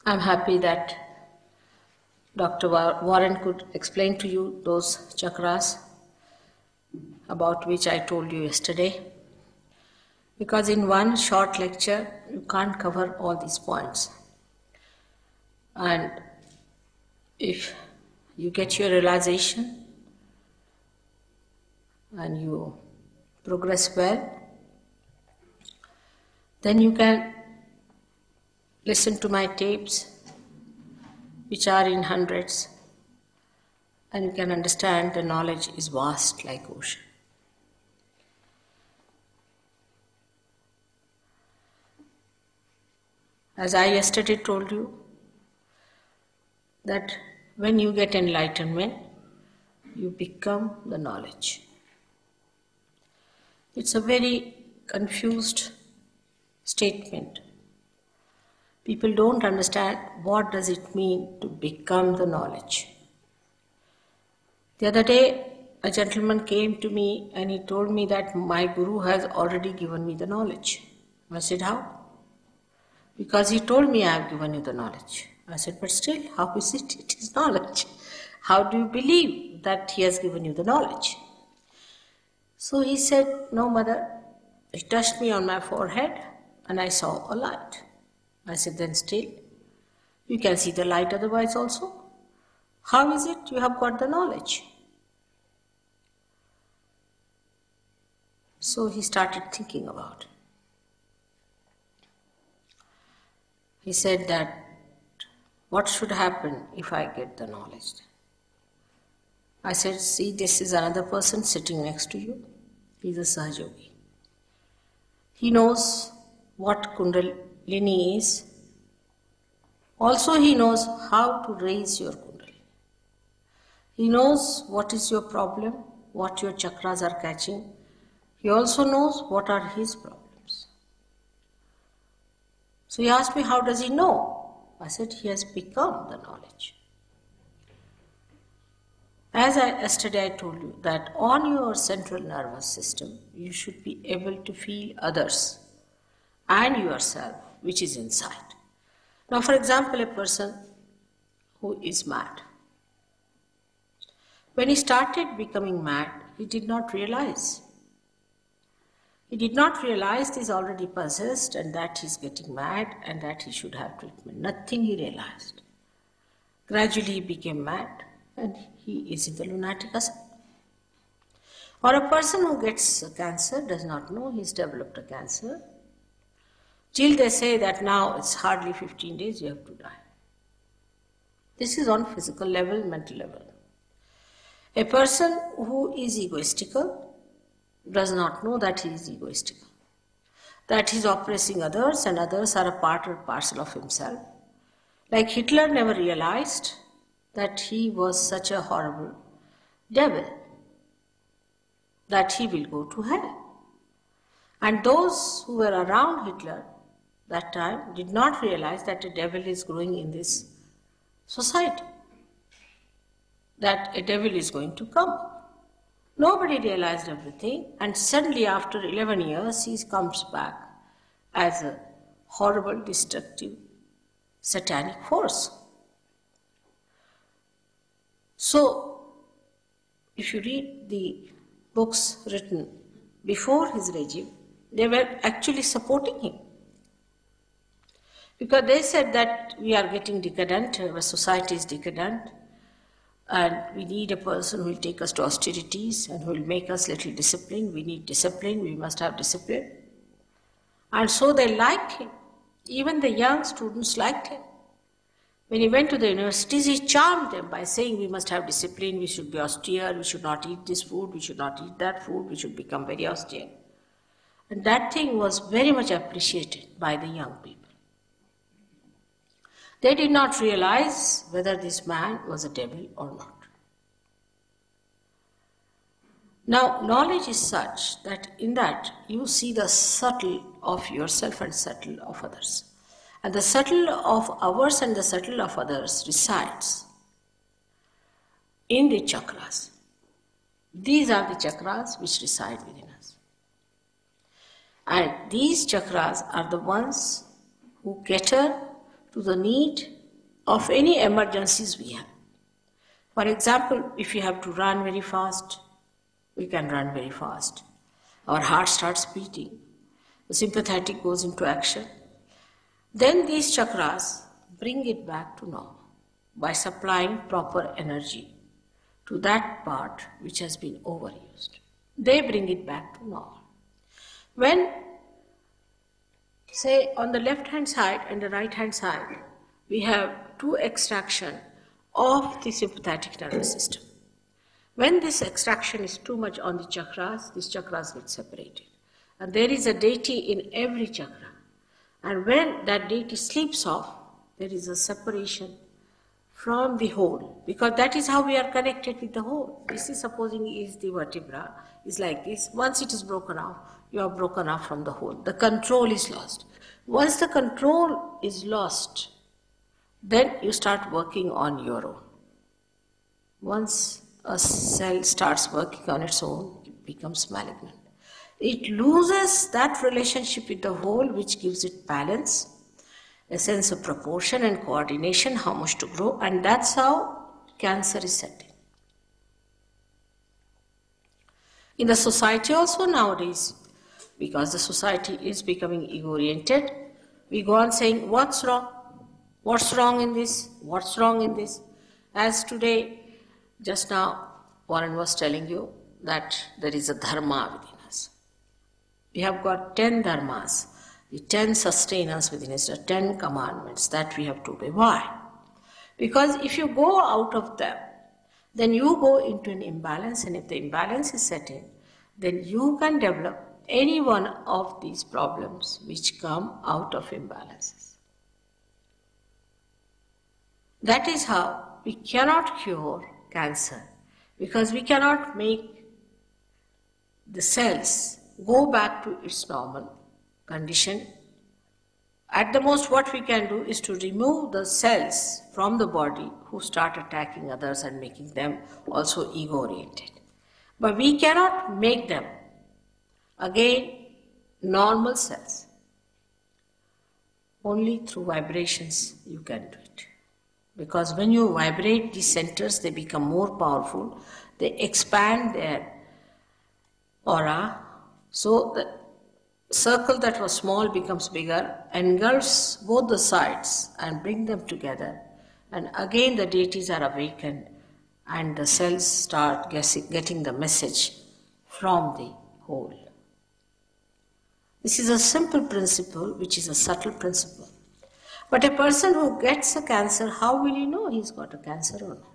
I'm happy that Dr. Warren could explain to you those chakras about which I told you yesterday. Because in one short lecture, you can't cover all these points. And if you get your realization and you progress well, then you can listen to my tapes, which are in hundreds, and you can understand the knowledge is vast like ocean. As I yesterday told you, that when you get enlightenment, you become the knowledge. It's a very confused statement. People don't understand what does it mean to become the knowledge. The other day, a gentleman came to me and he told me that my guru has already given me the knowledge. I said, how? Because he told me I have given you the knowledge. I said, but still, how is it? It is knowledge. How do you believe that he has given you the knowledge? So he said, no, mother. He touched me on my forehead and I saw a light. I said, then still, you can see the light otherwise also. How is it you have got the knowledge? So he started thinking about it. He said that, what should happen if I get the knowledge? I said, see, this is another person sitting next to you. He's a Sahajogi. He knows what Kundalini is. Also, he knows how to raise your Kundalini. He knows what is your problem, what your chakras are catching. He also knows what are his problems. So he asked me, how does he know? I said, he has become the knowledge. As yesterday I told you that on your central nervous system, you should be able to feel others and yourself, which is inside. Now, for example, a person who is mad. When he started becoming mad, he did not realize. He did not realize he's already possessed and that he's getting mad and that he should have treatment. Nothing he realized. Gradually he became mad and he is in the lunatic asylum. Or a person who gets cancer does not know he's developed a cancer. Till they say that now it's hardly 15 days, you have to die. This is on physical level, mental level. A person who is egoistical does not know that he is egoistical, that he is oppressing others and others are a part or parcel of himself. Like Hitler never realized that he was such a horrible devil, that he will go to hell. And those who were around Hitler that time did not realize that a devil is growing in this society, that a devil is going to come. Nobody realized everything, and suddenly after 11 years he comes back as a horrible, destructive, satanic force. So, if you read the books written before his regime, they were actually supporting him. Because they said that we are getting decadent, our society is decadent, and we need a person who will take us to austerities and who will make us little disciplined. We need discipline, we must have discipline. And so they liked him. Even the young students liked him. When he went to the universities, he charmed them by saying we must have discipline, we should be austere, we should not eat this food, we should not eat that food, we should become very austere. And that thing was very much appreciated by the young people. They did not realize whether this man was a devil or not. Now, knowledge is such that in that you see the subtle of yourself and subtle of others. And the subtle of ours and the subtle of others resides in the chakras. These are the chakras which reside within us. And these chakras are the ones who cater to the need of any emergencies we have. For example, if you have to run very fast, we can run very fast. Our heart starts beating. The sympathetic goes into action. Then these chakras bring it back to normal by supplying proper energy to that part which has been overused. They bring it back to normal. When, say, on the left hand side and the right hand side, we have two extraction of the sympathetic nervous system. When this extraction is too much on the chakras, these chakras get separated. And there is a deity in every chakra. And when that deity sleeps off, there is a separation from the whole, because that is how we are connected with the whole. This is supposing is the vertebra, is like this. Once it is broken off, you are broken off from the whole. The control is lost. Once the control is lost, then you start working on your own. Once a cell starts working on its own, it becomes malignant. It loses that relationship with the whole which gives it balance, a sense of proportion and coordination, how much to grow, and that's how cancer is set in. In the society also nowadays, because the society is becoming ego-oriented, we go on saying, what's wrong? What's wrong in this? What's wrong in this? As today, just now, Warren was telling you that there is a dharma within us. We have got 10 dharmas, the 10 sustenance within us, the 10 commandments that we have to obey. Why? Because if you go out of them, then you go into an imbalance, and if the imbalance is set in, then you can develop any one of these problems which come out of imbalances. That is how we cannot cure cancer, because we cannot make the cells go back to its normal condition. At the most, what we can do is to remove the cells from the body who start attacking others and making them also ego-oriented. But we cannot make them again normal cells. Only through vibrations you can do it. Because when you vibrate these centers, they become more powerful, they expand their aura, so the circle that was small becomes bigger, engulfs both the sides and bring them together, and again the deities are awakened and the cells start getting the message from the whole. This is a simple principle which is a subtle principle. But a person who gets a cancer, how will he know he's got a cancer or not?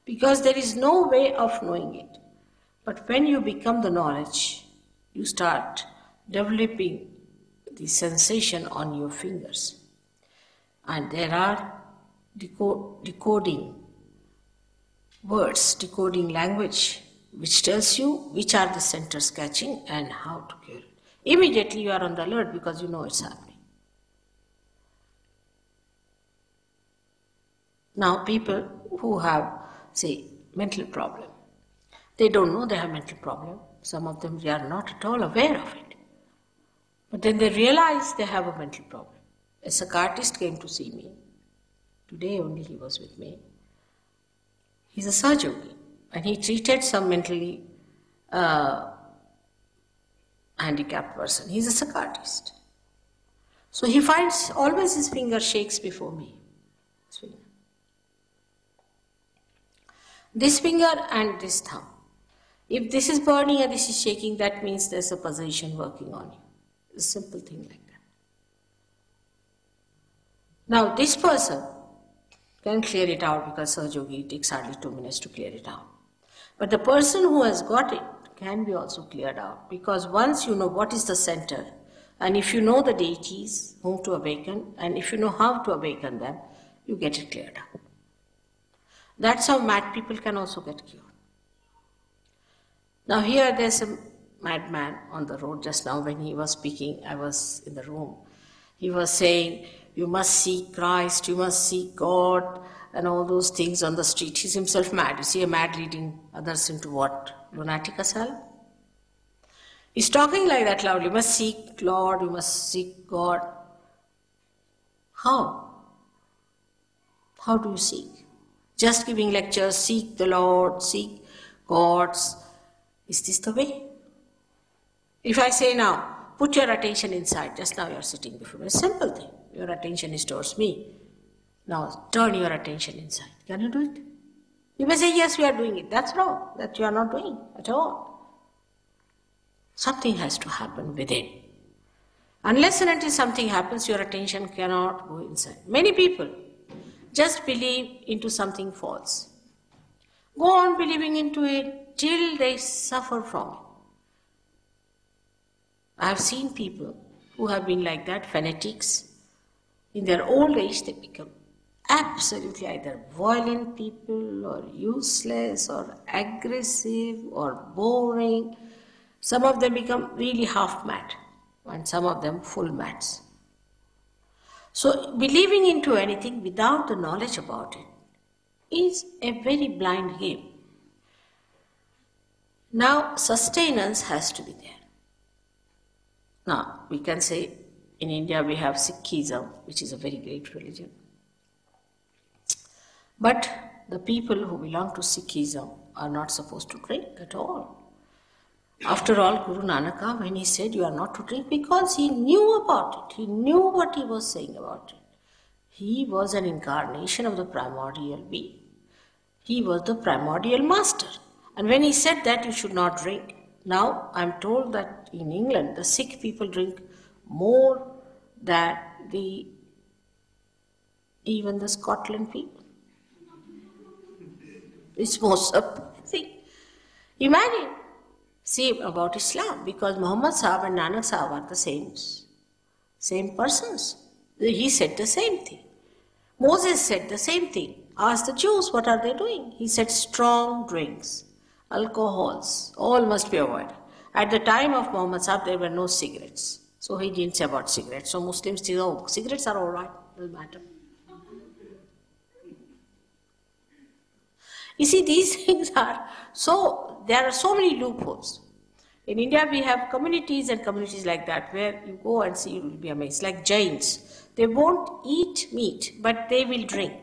Because there is no way of knowing it. But when you become the knowledge, you start developing the sensation on your fingers. And there are decoding words, decoding language, which tells you which are the centers catching and how to cure it. Immediately you are on the alert because you know it's happening. Now people who have, say, mental problem, they don't know they have mental problem. Some of them, they are not at all aware of it. But then they realize they have a mental problem. A psychiatrist came to see me. Today only he was with me. He's a surgeon and he treated some mentally handicapped person. He's a psychiatrist. So he finds always his finger shakes before me. This finger and this thumb. If this is burning and this is shaking, that means there's a possession working on you. A simple thing like that. Now this person can clear it out because Sir Yogi takes hardly 2 minutes to clear it out. But the person who has got it can be also cleared out, because once you know what is the center, and if you know the deities whom to awaken, and if you know how to awaken them, you get it cleared out. That's how mad people can also get cured. Now here there's a madman on the road. Just now when he was speaking, I was in the room. He was saying, you must seek Christ, you must seek God, and all those things on the street. He's himself mad. You see a mad leading others into what? Lunatic asylum? He's talking like that loudly. You must seek Lord, you must seek God. How? How do you seek? Just giving lectures, seek the Lord, seek gods. Is this the way? If I say now, put your attention inside, just now you are sitting before me, a simple thing. Your attention is towards me. Now turn your attention inside. Can you do it? You may say, yes, we are doing it. That's wrong. That you are not doing at all. Something has to happen within. Unless and until something happens, your attention cannot go inside. Many people just believe into something false. Go on believing into it till they suffer from it. I have seen people who have been like that, fanatics. In their old age, they become absolutely either violent people or useless or aggressive or boring. Some of them become really half mad and some of them full mads. So believing into anything without the knowledge about it is a very blind game. Now sustenance has to be there. Now we can say in India we have Sikhism, which is a very great religion. But the people who belong to Sikhism are not supposed to drink at all. After all, Guru Nanak, when he said you are not to drink, because he knew about it, he knew what he was saying about it. He was an incarnation of the primordial being. He was the primordial master. And when he said that you should not drink, now I am told that in England the Sikh people drink more than even the Scotland people. It's most surprising. Imagine, see about Islam, because Muhammad Sahib and Nanak Sahib are the same persons. He said the same thing. Moses said the same thing. Asked the Jews, what are they doing? He said strong drinks, alcohols, all must be avoided. At the time of Muhammad Sahib, there were no cigarettes. So he didn't say about cigarettes. So Muslims say, oh, cigarettes are all right, doesn't matter. You see, these things are so, there are so many loopholes. In India, we have communities and communities like that where you go and see, you will be amazed. Like Jains, they won't eat meat, but they will drink.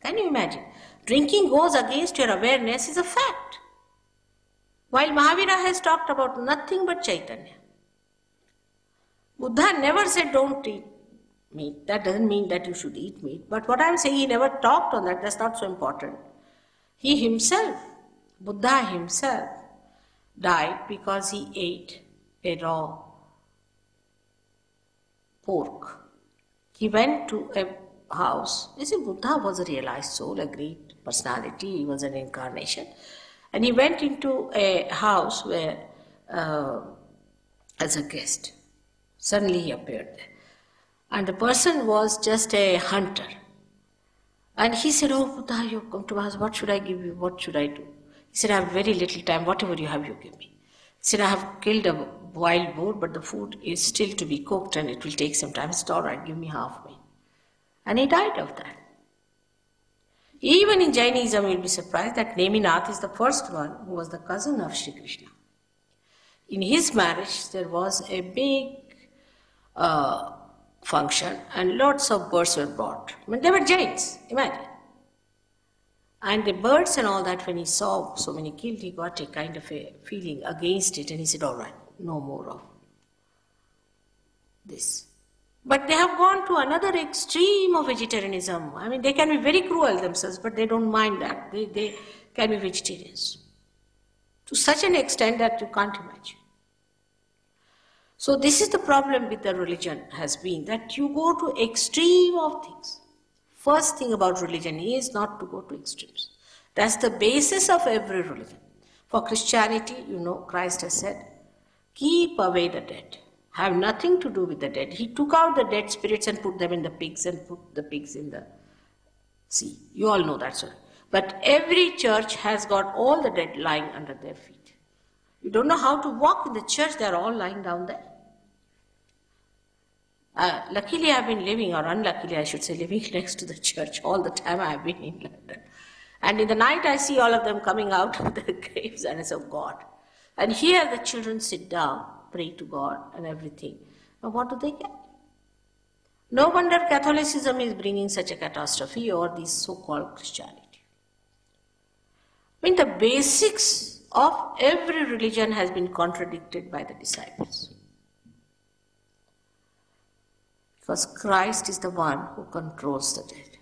Can you imagine? Drinking goes against your awareness is a fact. While Mahavira has talked about nothing but Chaitanya. Buddha never said don't eat meat. That doesn't mean that you should eat meat. But what I'm saying, he never talked on that. That's not so important. He himself, Buddha himself, died because he ate a raw pork. He went to a house. You see, Buddha was a realized soul, a great personality. He was an incarnation. And he went into a house where, as a guest. Suddenly he appeared there. And the person was just a hunter. And he said, oh Buddha, you have come to my house, what should I give you, what should I do? He said, I have very little time, whatever you have, you give me. He said, I have killed a wild boar, but the food is still to be cooked and it will take some time. He said, all right, give me half meat. And he died of that. Even in Jainism, you will be surprised that Neminath is the first one who was the cousin of Shri Krishna. In his marriage, there was a big function and lots of birds were brought. I mean, they were Jains, imagine. And the birds and all that, when he saw so many killed, he got a kind of a feeling against it and he said, all right, no more of this. But they have gone to another extreme of vegetarianism. I mean, they can be very cruel themselves, but they don't mind that. They can be vegetarians. To such an extent that you can't imagine. So this is the problem with the religion has been, that you go to extreme of things. First thing about religion is not to go to extremes. That's the basis of every religion. For Christianity, you know, Christ has said, keep away the dead. Have nothing to do with the dead. He took out the dead spirits and put them in the pigs and put the pigs in the sea. You all know that story. But every church has got all the dead lying under their feet. You don't know how to walk in the church, they are all lying down there. Luckily I have been living, or unluckily I should say, living next to the church all the time I have been in London. And in the night I see all of them coming out of their graves and I say, oh God. And here the children sit down, pray to God and everything. Now what do they get? No wonder Catholicism is bringing such a catastrophe, or this so-called Christianity. I mean, the basics of every religion has been contradicted by the disciples. Because Christ is the one who controls the dead.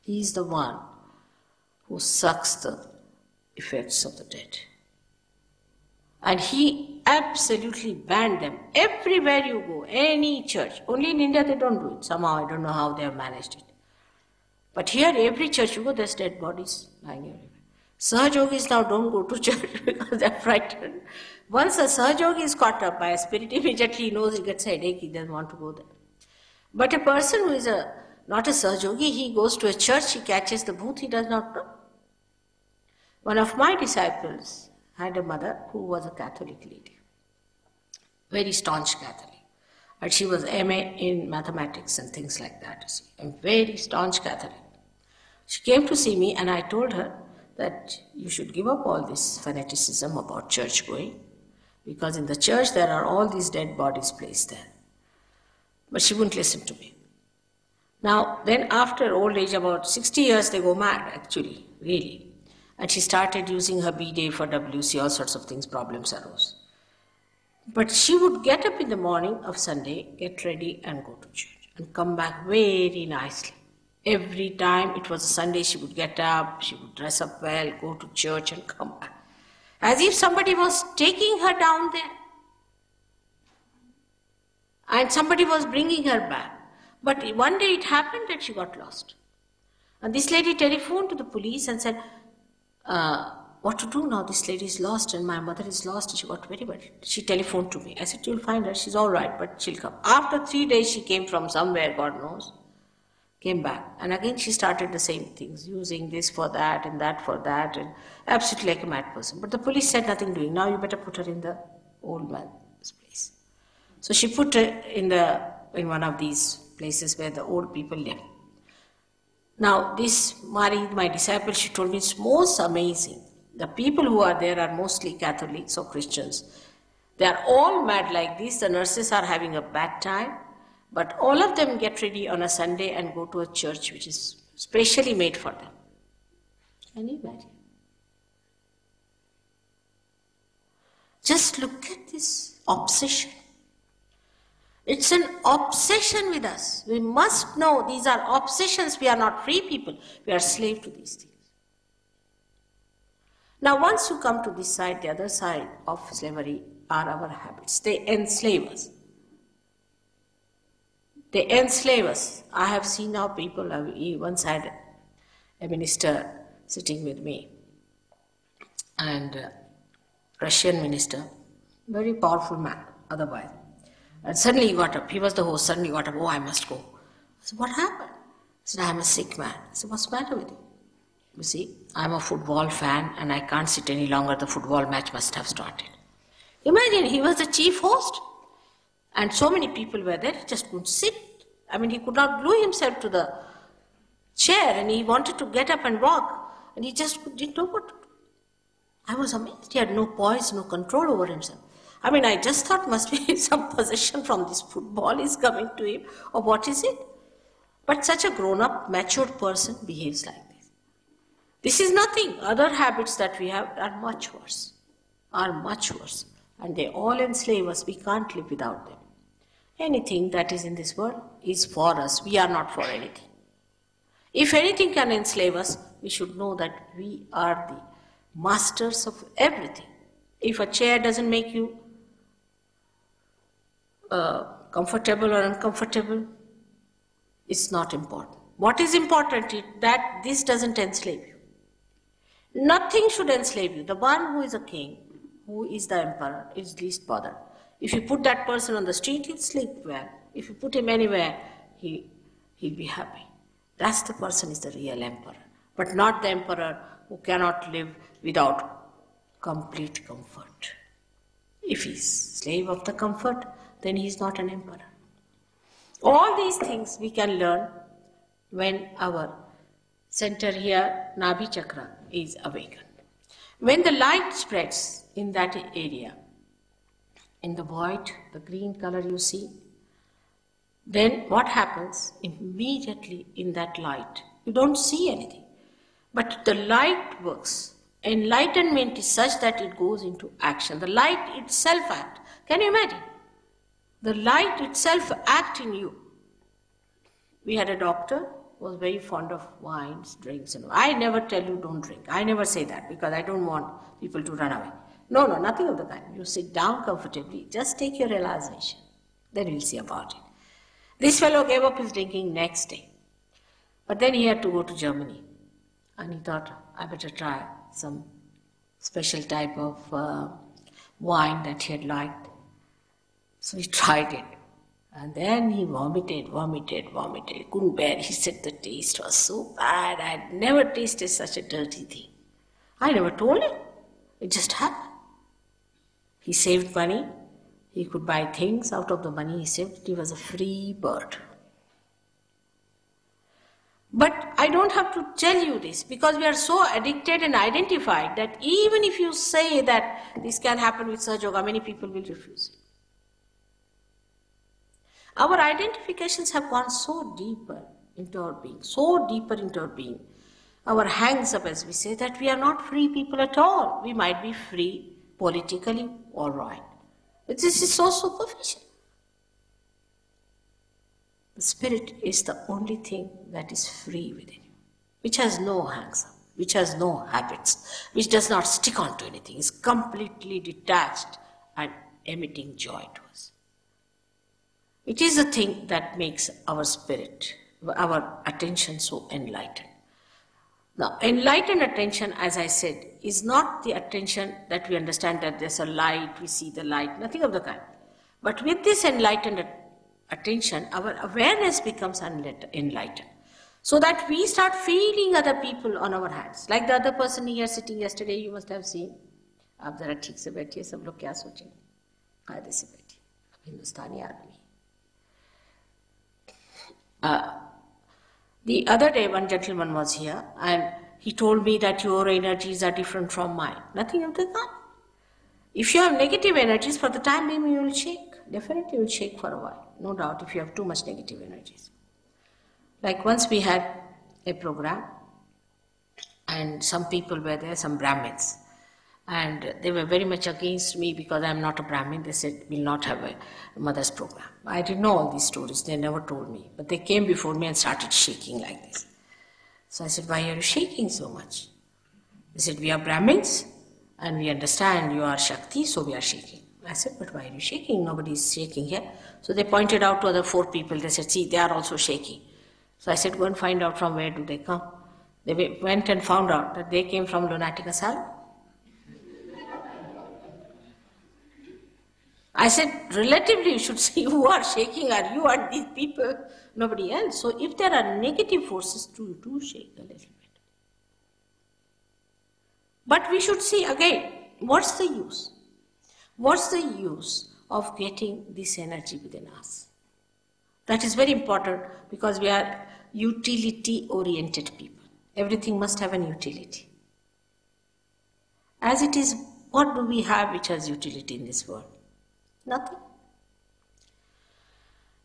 He is the one who sucks the effects of the dead. And he absolutely banned them. Everywhere you go, any church. Only in India they don't do it. Somehow, I don't know how they have managed it. But here, every church you go, there's dead bodies lying everywhere. Sahajogis now don't go to church because they're frightened. Once a Sahajogi is caught up by a spirit, immediately he knows he gets a headache, he doesn't want to go there. But a person who is not a Sahajogi, he goes to a church, he catches the bhoot, he does not know. One of my disciples had a mother who was a Catholic lady, very staunch Catholic. And she was MA in mathematics and things like that, you see, a very staunch Catholic. She came to see me and I told her that you should give up all this fanaticism about church going, because in the church there are all these dead bodies placed there. But she wouldn't listen to me. Now, then after old age, about 60 years, they go mad, actually, really. And she started using her B-Day for WC, all sorts of things, problems arose. But she would get up in the morning of Sunday, get ready and go to church and come back very nicely. Every time it was a Sunday, she would get up, she would dress up well, go to church and come back. As if somebody was taking her down there. And somebody was bringing her back. But one day it happened that she got lost. And this lady telephoned to the police and said, what to do now? This lady is lost and my mother is lost. She got very worried. She telephoned to me. I said, you'll find her. She's all right, but she'll come. After 3 days, she came from somewhere, God knows, came back. And again, she started the same things, using this for that and that for that, and absolutely like a mad person. But the police said nothing doing. Now you better put her in the old man's place. So she put her in one of these places where the old people live. Now, this Mari, my disciple, she told me it's most amazing. The people who are there are mostly Catholics or Christians. They are all mad like this. The nurses are having a bad time, but all of them get ready on a Sunday and go to a church which is specially made for them. Can you imagine? Just look at this obsession. It's an obsession with us. We must know these are obsessions. We are not free people. We are slave to these things. Now, once you come to this side, the other side of slavery are our habits. They enslave us. They enslave us. I have seen now people, once had a minister sitting with me, and Russian minister, very powerful man otherwise. And suddenly he got up. He was the host. Suddenly he got up. Oh, I must go. I said, what happened? He said, I'm a sick man. I said, what's the matter with you? You see, I'm a football fan and I can't sit any longer. The football match must have started. Imagine, he was the chief host. And so many people were there, he just couldn't sit. I mean, he could not glue himself to the chair and he wanted to get up and walk. And he just didn't know what to do. I was amazed. He had no poise, no control over himself. I mean, I just thought must be some possession from this football is coming to him, or what is it? But such a grown-up, matured person behaves like this. This is nothing. Other habits that we have are much worse, and they all enslave us. We can't live without them. Anything that is in this world is for us. We are not for anything. If anything can enslave us, we should know that we are the masters of everything. If a chair doesn't make you comfortable or uncomfortable, it's not important. What is important is that this doesn't enslave you. Nothing should enslave you. The one who is a king, who is the emperor, is least bothered. If you put that person on the street, he'll sleep well. If you put him anywhere, he'll be happy. That's the person is the real emperor, but not the emperor who cannot live without complete comfort. If he's slave of the comfort, then he's not an emperor. All these things we can learn when our center here, Nabhi Chakra, is awakened. When the light spreads in that area, in the void, the green color you see, then what happens immediately in that light? You don't see anything, but the light works. Enlightenment is such that it goes into action. The light itself acts. Can you imagine? The light itself acts in you. We had a doctor who was very fond of wines, drinks, and I never tell you don't drink. I never say that because I don't want people to run away. No, nothing of the kind. You sit down comfortably, just take your realization. Then we'll see about it. This fellow gave up his drinking next day. But then he had to go to Germany. And he thought, I better try some special type of wine that he had liked. So he tried it. And then he vomited. He couldn't bear it. He said the taste was so bad. I had never tasted such a dirty thing. I never told him. It just happened. He saved money. He could buy things out of the money he saved. He was a free bird. But I don't have to tell you this because we are so addicted and identified that even if you say that this can happen with Sahaja Yoga, many people will refuse it. Our identifications have gone so deeper into our being, our hangs up, as we say, that we are not free people at all. We might be free politically, all right. But this is so superficial. The spirit is the only thing that is free within you, which has no hangs up, which has no habits, which does not stick on to anything, is completely detached and emitting joy to us. It is the thing that makes our spirit, our attention so enlightened. Now, enlightened attention, as I said, is not the attention that we understand that there's a light, we see the light, nothing of the kind. But with this enlightened attention, our awareness becomes enlightened. So that we start feeling other people on our hands. Like the other person here sitting yesterday, you must have seen. आप जरा ठीक से बैठिए, सब लोग क्या सोचेंगे? कायदे से बैठिए, हिंदुस्तानी आदमी. The other day, one gentleman was here and he told me that your energies are different from mine. Nothing of the kind. If you have negative energies, for the time being you will shake. Definitely you will shake for a while. No doubt if you have too much negative energies. Like once we had a program and some people were there, some Brahmins. And they were very much against me because I am not a Brahmin. They said, we'll not have a mother's program. I didn't know all these stories. They never told me. But they came before me and started shaking like this. So I said, why are you shaking so much? They said, we are Brahmins and we understand you are Shakti, so we are shaking. I said, but why are you shaking? Nobody is shaking here. So they pointed out to other 4 people. They said, see, they are also shaking. So I said, go and find out from where do they come. They went and found out that they came from lunatic asylum. I said, relatively you should see who are shaking, are you and these people, nobody else. So if there are negative forces, do shake a little bit. But we should see again, what's the use? What's the use of getting this energy within us? That is very important because we are utility-oriented people. Everything must have an utility. As it is, what do we have which has utility in this world? Nothing.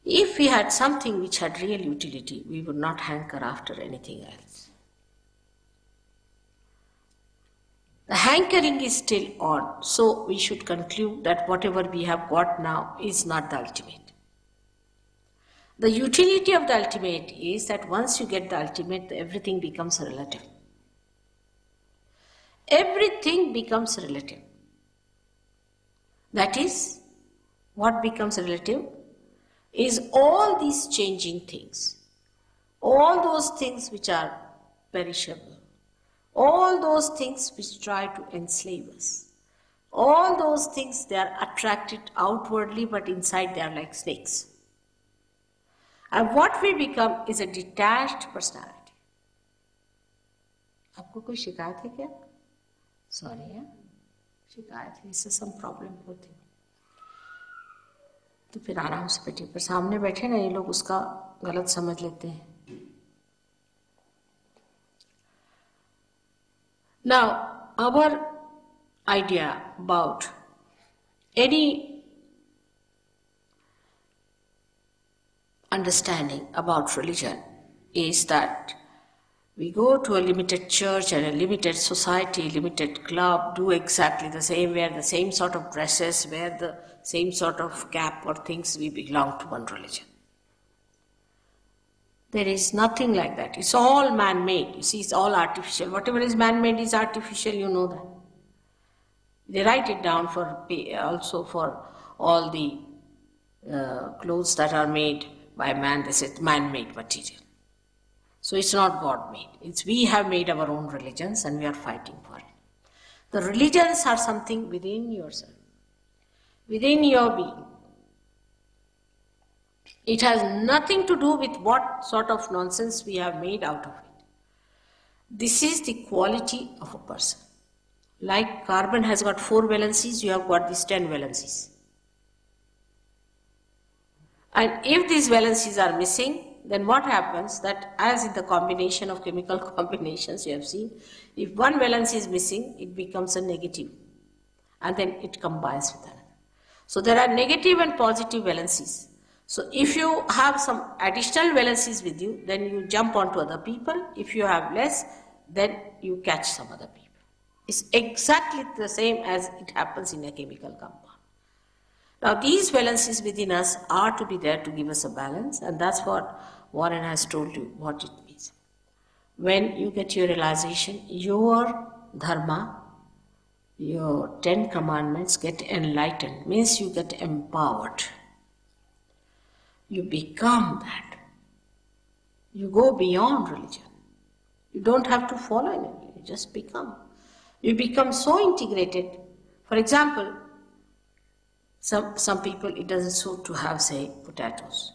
If we had something which had real utility, we would not hanker after anything else. The hankering is still on, so we should conclude that whatever we have got now is not the ultimate. The utility of the ultimate is that once you get the ultimate, everything becomes relative. Everything becomes relative. That is, what becomes relative is all these changing things, all those things which are perishable, all those things which try to enslave us, all those things they are attracted outwardly but inside they are like snakes. And what we become is a detached personality. आपको कोई शिकायत है क्या? Sorry, yeah? शिकायत है, इससे some problem होती है. तो फिर आराम से बैठिए, पर सामने बैठे ना ये लोग उसका गलत समझ लेते हैं. Now, our idea about understanding about religion is that we go to a limited church and a limited society, limited club, do exactly the same, wear the same sort of dresses, wear the same sort of cap or things, we belong to one religion. There is nothing like that. It's all man-made. You see, it's all artificial. Whatever is man-made is artificial, you know that. They write it down also for all the clothes that are made by man. They say man-made material. So it's not God-made. It's we have made our own religions and we are fighting for it. The religions are something within yourself, within your being. It has nothing to do with what sort of nonsense we have made out of it. This is the quality of a person. Like carbon has got 4 valencies, you have got these 10 valencies. And if these valencies are missing, then what happens that as in the combination of chemical combinations you have seen, if one valence is missing, it becomes a negative and then it combines with another. So there are negative and positive valencies. So if you have some additional valencies with you, then you jump onto other people. If you have less, then you catch some other people. It's exactly the same as it happens in a chemical compound. Now these valencies within us are to be there to give us a balance, and that's what Warren has told you what it means. When you get your realization, your dharma, your 10 commandments get enlightened, means you get empowered. You become that. You go beyond religion. You don't have to follow anything, you just become. You become so integrated. For example, some people, it doesn't suit to have, say, potatoes.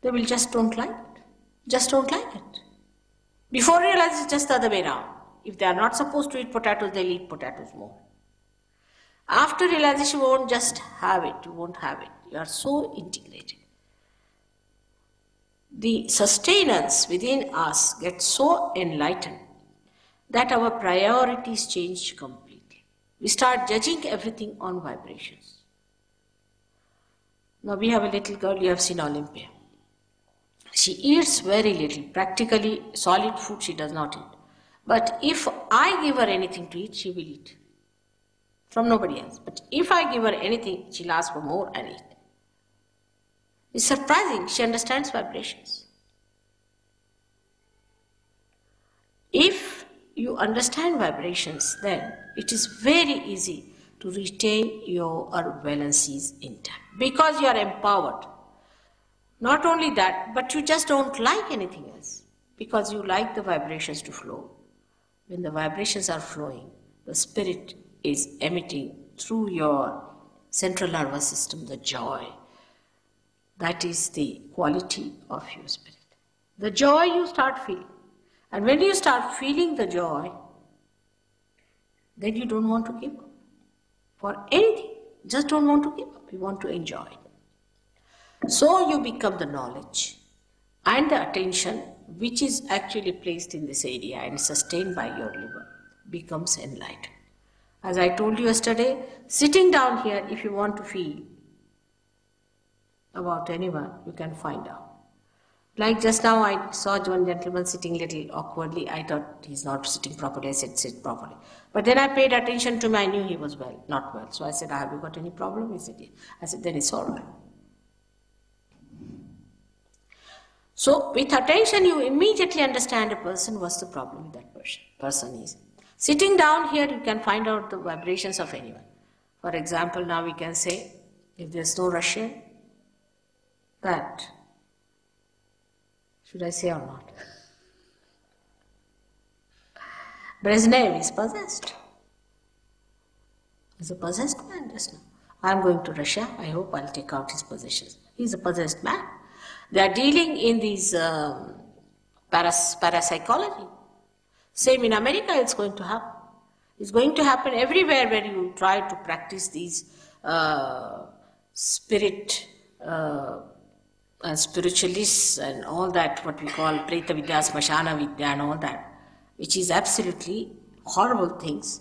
They will just don't like it. Just don't like it. Before realize it's just the other way around. If they are not supposed to eat potatoes, they'll eat potatoes more. After realization, you won't just have it. You won't have it. You are so integrated. The sustenance within us gets so enlightened that our priorities change completely. We start judging everything on vibrations. Now we have a little girl, you have seen Olympia. She eats very little, practically solid food she does not eat. But if I give her anything to eat, she will eat. From nobody else. But if I give her anything, she'll ask for more and eat. It's surprising, she understands vibrations. If you understand vibrations, then it is very easy to retain your valencies intact because you are empowered. Not only that, but you just don't like anything else because you like the vibrations to flow. When the vibrations are flowing, the spirit is emitting through your central nervous system the joy. That is the quality of your spirit. The joy you start feeling. And when you start feeling the joy, then you don't want to give up for anything. Just don't want to give up. You want to enjoy it. So you become the knowledge and the attention which is actually placed in this area and sustained by your liver becomes enlightened. As I told you yesterday, sitting down here, if you want to feel about anyone, you can find out. Like just now I saw one gentleman sitting little awkwardly. I thought he's not sitting properly. I said, sit properly. But then I paid attention to him. I knew he was not well. So I said, have you got any problem? He said, yes. I said, then it's all right. So with attention, you immediately understand a person, what's the problem with that person is. Sitting down here, you can find out the vibrations of anyone. For example, now we can say, if there's no Russian, that, should I say or not? Brezhnev is possessed. He's a possessed man just now. I'm going to Russia. I hope I'll take out his possessions. He's a possessed man. They are dealing in these parapsychology. Same in America, it's going to happen. It's going to happen everywhere where you try to practice these spiritualists and all that, what we call Preta Vidya, Smashana Vidya and all that, which is absolutely horrible things,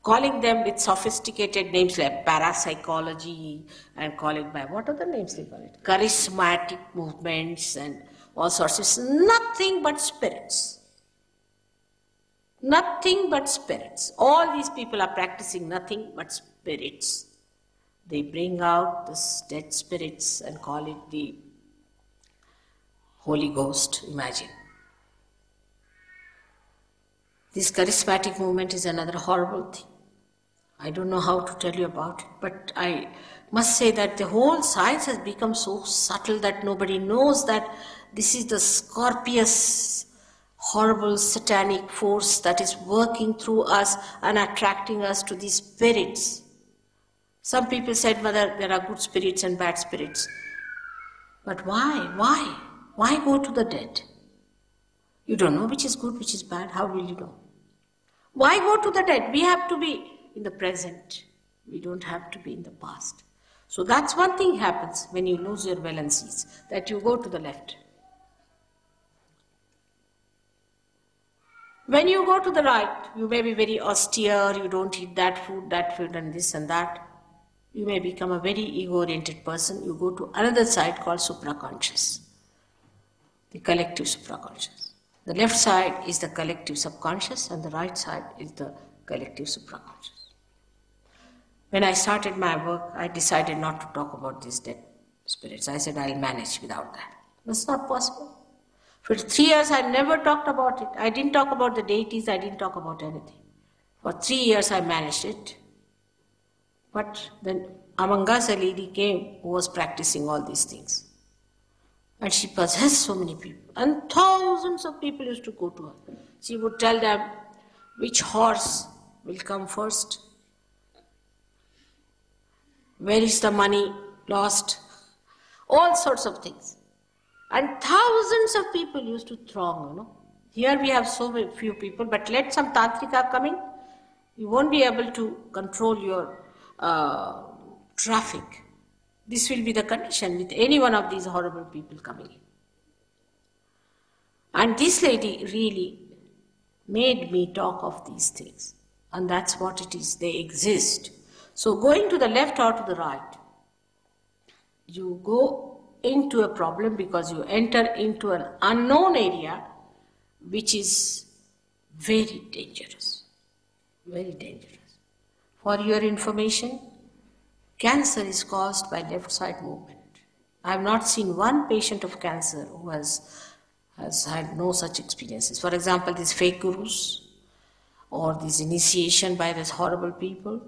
calling them with sophisticated names like parapsychology and call it by what other names they call it? Charismatic movements and all sorts. It's nothing but spirits. Nothing but spirits. All these people are practicing nothing but spirits. They bring out the dead spirits and call it the Holy Ghost, imagine. This charismatic movement is another horrible thing. I don't know how to tell you about it, but I must say that the whole science has become so subtle that nobody knows that this is the scorpious, horrible satanic force that is working through us and attracting us to these spirits. Some people said, Mother, there are good spirits and bad spirits. But why? Why? Why go to the dead? You don't know which is good, which is bad. How will you know? Why go to the dead? We have to be in the present. We don't have to be in the past. So that's one thing happens when you lose your valencies, that you go to the left. When you go to the right, you may be very austere, you don't eat that food and this and that. You may become a very ego-oriented person. You go to another side called supraconscious, the collective supraconscious. The left side is the collective subconscious and the right side is the collective supraconscious. When I started my work, I decided not to talk about these dead spirits. I said, I'll manage without that. That's not possible. For 3 years, I never talked about it. I didn't talk about the deities. I didn't talk about anything. For 3 years, I managed it. But then among us, a lady came who was practicing all these things. And she possessed so many people. And thousands of people used to go to her. She would tell them which horse will come first. Where is the money lost? All sorts of things. And thousands of people used to throng, Here we have so few people, but let some tantrika come in, you won't be able to control your traffic. This will be the condition with any one of these horrible people coming in. And this lady really made me talk of these things. And that's what it is, they exist. So going to the left or to the right, you go into a problem because you enter into an unknown area which is very dangerous. Very dangerous. For your information, cancer is caused by left side movement. I have not seen one patient of cancer who has had no such experiences. For example, these fake gurus, or this initiation by these horrible people,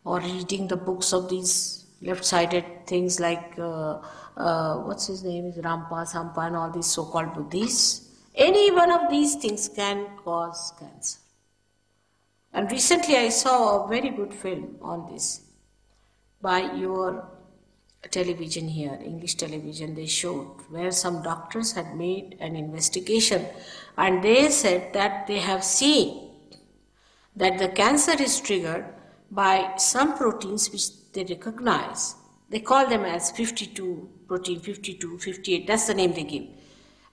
or reading the books of these left-sided things like, what's his name, is Rampa, Sampa and all these so-called Buddhists. Any one of these things can cause cancer. And recently I saw a very good film on this by your television here, English television. They showed where some doctors had made an investigation and they said that they have seen that the cancer is triggered by some proteins which they recognize. They call them as 52, protein 52, 58, that's the name they give.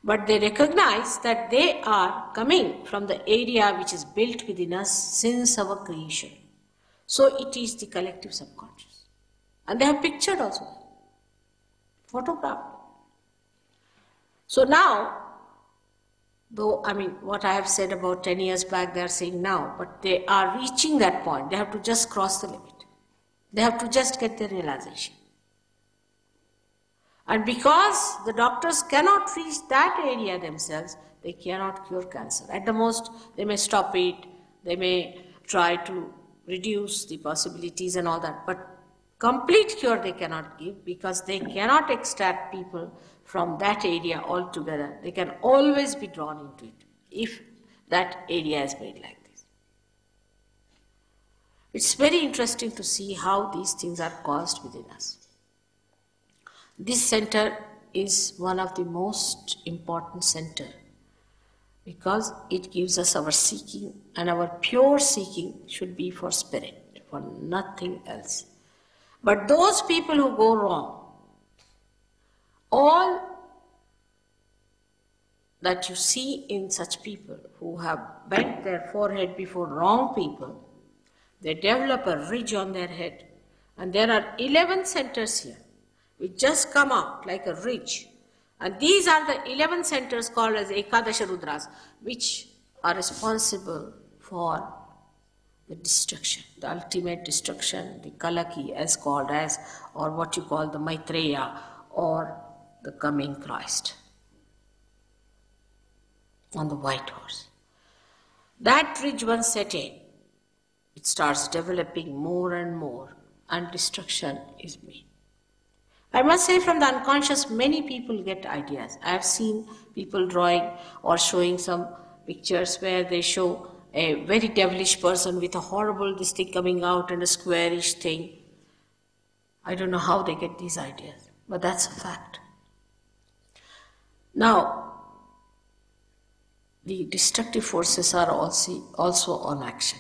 But they recognize that they are coming from the area which is built within us since our creation. So it is the collective subconscious. And they have pictured also, photographed. So now, though, what I have said about 10 years back, they are saying now, but they are reaching that point. They have to just cross the limit. They have to just get the realization. And because the doctors cannot reach that area themselves, they cannot cure cancer. At the most, they may stop it, they may try to reduce the possibilities and all that, but complete cure they cannot give because they cannot extract people from that area altogether. They can always be drawn into it if that area is made like this. It's very interesting to see how these things are caused within us. This center is one of the most important center because it gives us our seeking, and our pure seeking should be for spirit, for nothing else. But those people who go wrong, all that you see in such people who have bent their forehead before wrong people, They develop a ridge on their head. And there are 11 centers here, which just come out like a ridge. And these are the 11 centers called as Ekadasha Rudras, which are responsible for the destruction, the ultimate destruction, the Kalaki as called as, or what you call the Maitreya, or the coming Christ on the white horse. That ridge once set in, it starts developing more and more, and destruction is made. I must say, from the unconscious, many people get ideas. I have seen people drawing or showing some pictures where they show a very devilish person with a horrible this thing coming out and a squarish thing. I don't know how they get these ideas, but that's a fact. Now, the destructive forces are also on action.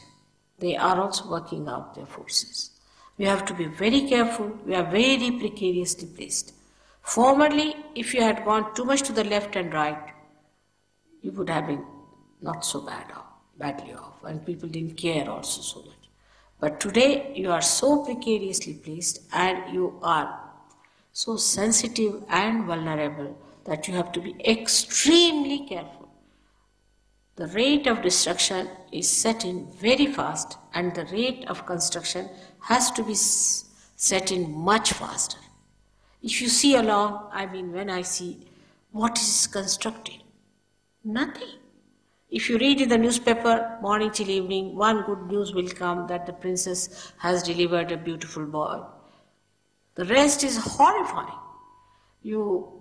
They are also working out their forces. We have to be very careful. We are very precariously placed. Formerly, if you had gone too much to the left and right, you would have been not so badly off, and people didn't care also so much. But today, you are so precariously placed and you are so sensitive and vulnerable that you have to be extremely careful. The rate of destruction is set in very fast, and the rate of construction has to be set in much faster. If you see along, when I see what is constructed, nothing. If you read in the newspaper morning till evening, one good news will come that the princess has delivered a beautiful boy. The rest is horrifying. You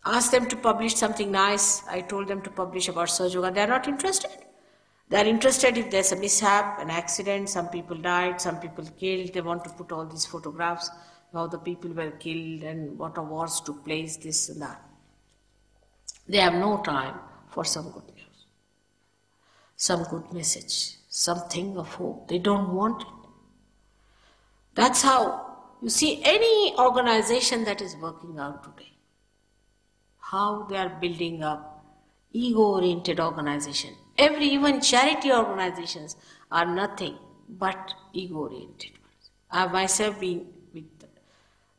ask them to publish something nice. I told them to publish about Sahaja. They are not interested. They are interested if there's a mishap, an accident, some people died, some people killed. They want to put all these photographs, how the people were killed and what wars took place, this and that. They have no time for some good news, some good message, something of hope. They don't want it. That's how you see any organization that is working out today, how they are building up ego-oriented organization. Even charity organizations are nothing but ego-oriented. I have myself been with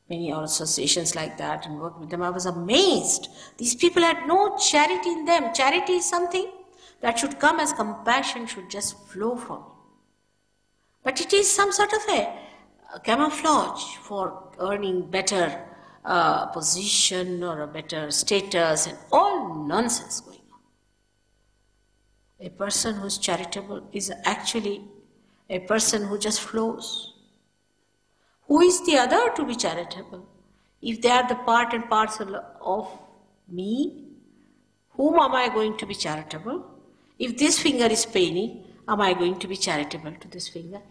many associations like that and worked with them. I was amazed. These people had no charity in them. Charity is something that should come as compassion, should just flow from you. But it is some sort of a camouflage for earning better position or a better status, and all nonsense going on. A person who is charitable is actually a person who just flows. Who is the other to be charitable? If they are the part and parcel of me, whom am I going to be charitable? If this finger is paining, am I going to be charitable to this finger?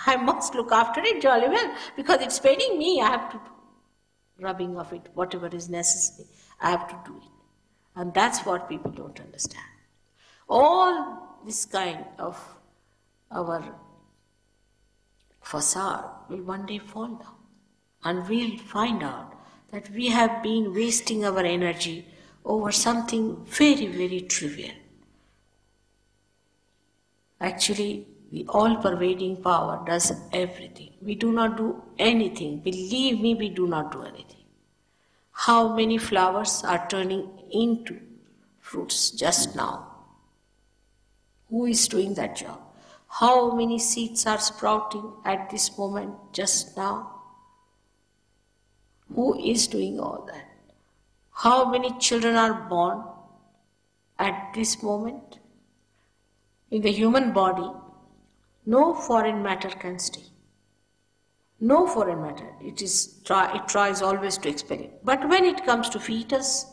I must look after it jolly well, because it's paining me. I have to do rubbing of it, whatever is necessary. I have to do it. And that's what people don't understand. All this kind of our facade will one day fall down, and we'll find out that we have been wasting our energy over something very, very trivial. Actually, the all-pervading power does everything. We do not do anything. Believe me, we do not do anything. How many flowers are turning into fruits just now? Who is doing that job? How many seeds are sprouting at this moment just now? Who is doing all that? How many children are born at this moment? In the human body, no foreign matter can stay. No foreign matter. It tries always to expel it. But when it comes to fetus,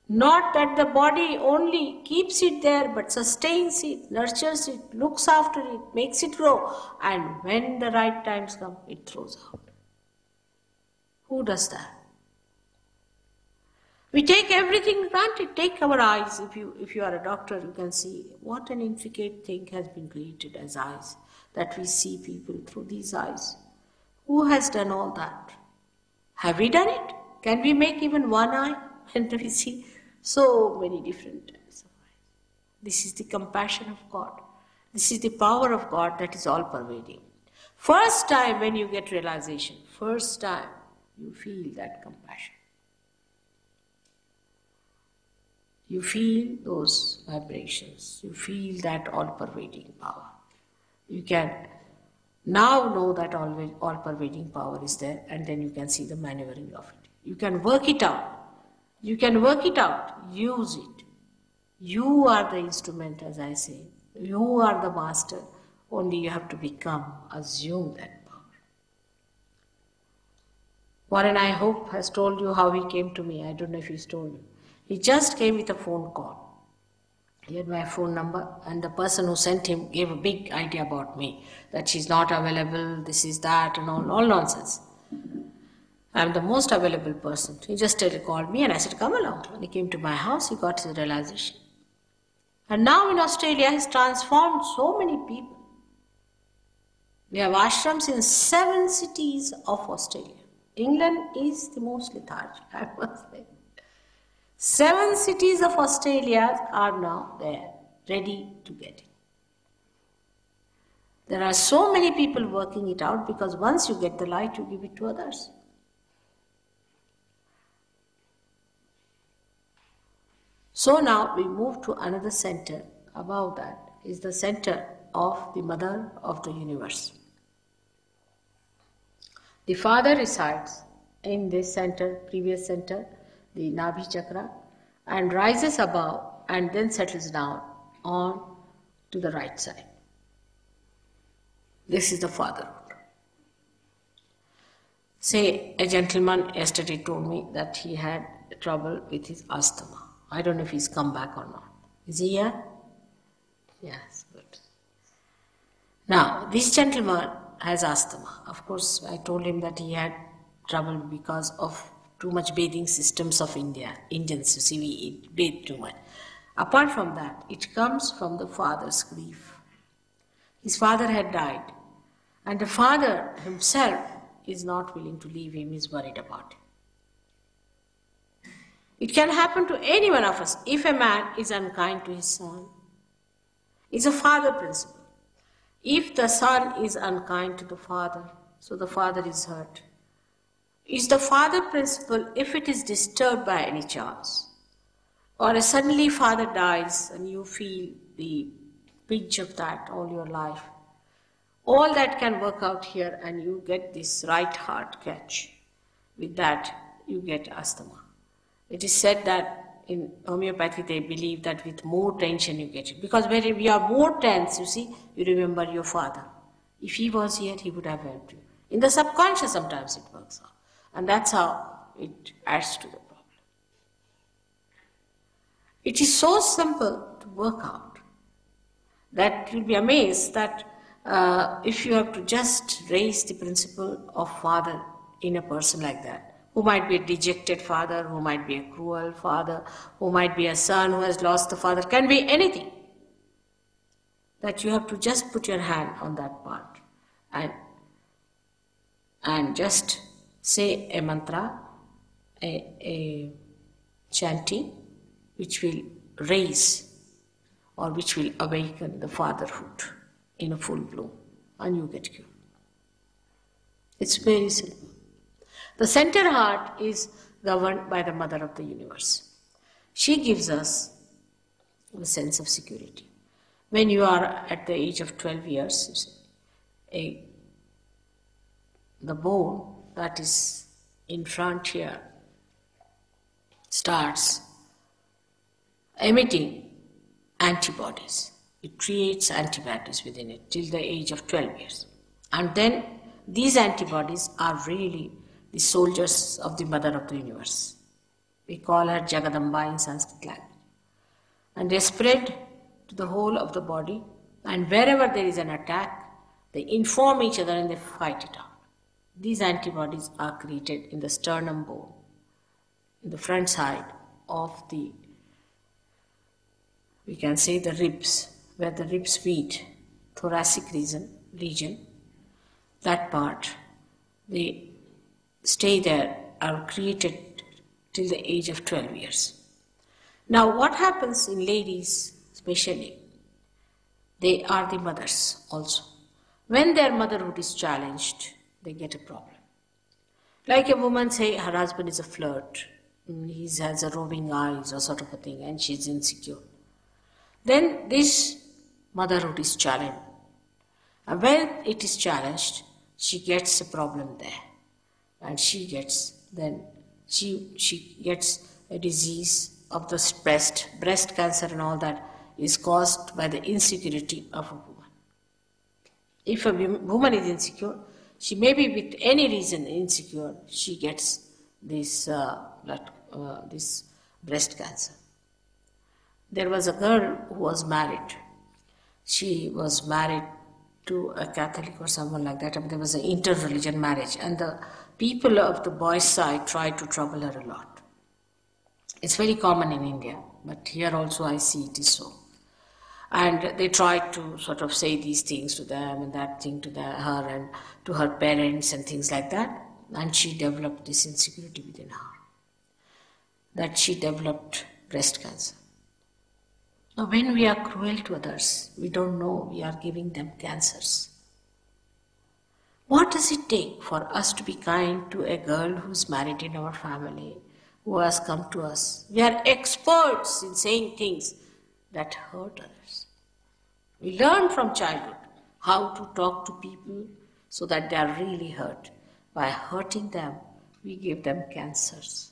not that the body only keeps it there, but sustains it, nurtures it, looks after it, makes it grow, and when the right times come, it throws out. Who does that? We take everything granted. Take our eyes. If you are a doctor, you can see what an intricate thing has been created as eyes, that we see people through these eyes. Who has done all that? Have we done it? Can we make even one eye? And we see so many different types of eyes. This is the compassion of God. This is the power of God that is all pervading. First time when you get realization, first time you feel that compassion. You feel those vibrations. You feel that all-pervading power. You can now know that all-pervading power is there, and then you can see the maneuvering of it. You can work it out. You can work it out. Use it. You are the instrument, as I say. You are the master. Only you have to assume that power. Warren, I hope, has told you how he came to me. I don't know if he's told you. He just came with a phone call. He had my phone number, and the person who sent him gave a big idea about me, that she's not available, this is that, and all nonsense. I'm the most available person. He just called me, and I said, come along. When he came to my house, he got his realization. And now in Australia, he's transformed so many people. We have ashrams in 7 cities of Australia. England is the most lethargic, I must say. 7 cities of Australia are now there, ready to get it. There are so many people working it out, because once you get the light, you give it to others. So now we move to another center. Above that is the center of the Mother of the Universe. The Father resides in this center, previous center, the Nabhi Chakra, and rises above and then settles down on to the right side. This is the fatherhood. Say, a gentleman yesterday told me that he had trouble with his asthma. I don't know if he's come back or not. Is he here? Yes, good. Now, this gentleman has asthma. Of course, I told him that he had trouble because of too much bathing systems of India. Indians, you see, we bathe too much. Apart from that, it comes from the father's grief. His father had died, and the father himself is not willing to leave him, is worried about him. It can happen to any one of us. If a man is unkind to his son, it's a father principle. If the son is unkind to the father, so the father is hurt. It's the father principle if it is disturbed by any chance. Or suddenly father dies and you feel the pinch of that all your life. All that can work out here and you get this right heart catch. With that, you get asthma. It is said that in homeopathy they believe that with more tension you get it. Because when you are more tense, you see, you remember your father. If he was here, he would have helped you. In the subconscious sometimes it works out. And that's how it adds to the problem. It is so simple to work out that you'll be amazed that if you have to just raise the principle of father in a person like that, who might be a dejected father, who might be a cruel father, who might be a son who has lost the father, can be anything. That you have to just put your hand on that part and just say a mantra, a chanting, which will raise or which will awaken the fatherhood in a full bloom, and you get cured. It's very simple. The center heart is governed by the Mother of the Universe. She gives us a sense of security. When you are at the age of 12 years, the bone that is in front here starts emitting antibodies. It creates antibodies within it till the age of 12 years. And then these antibodies are really the soldiers of the Mother of the Universe. We call her Jagadamba in Sanskrit language. And they spread to the whole of the body, and wherever there is an attack, they inform each other and they fight it out. These antibodies are created in the sternum bone, in the front side of the, we can say the ribs, where the ribs meet, thoracic region, that part, they stay there, are created till the age of 12 years. Now what happens in ladies especially, They are the mothers also. When their motherhood is challenged, they get a problem. Like a woman say her husband is a flirt, he has a roving eyes or sort of a thing, and she's insecure. Then this motherhood is challenged. And when it is challenged, she gets a problem there. And she gets a disease of the breast cancer and all that is caused by the insecurity of a woman. If a woman is insecure, she may be with any reason insecure, she gets this breast cancer. There was a girl who was married. She was married to a Catholic or someone like that. There was an inter-religion marriage, and the people of the boys' side tried to trouble her a lot. It's very common in India, but here also I see it is so. And they tried to sort of say these things to them and that thing to her and to her parents and things like that. And she developed this insecurity within her, that she developed breast cancer. Now, when we are cruel to others, we don't know we are giving them cancers. What does it take for us to be kind to a girl who's married in our family, who has come to us? We are experts in saying things that hurt others. We learn from childhood how to talk to people so that they are really hurt. By hurting them, we give them cancers.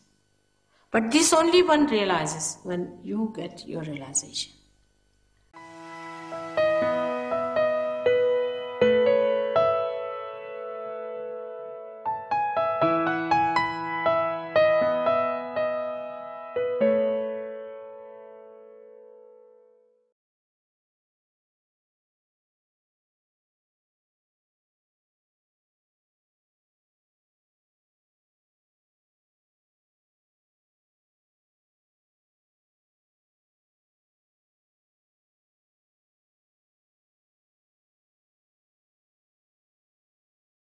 But this only one realizes when you get your realization.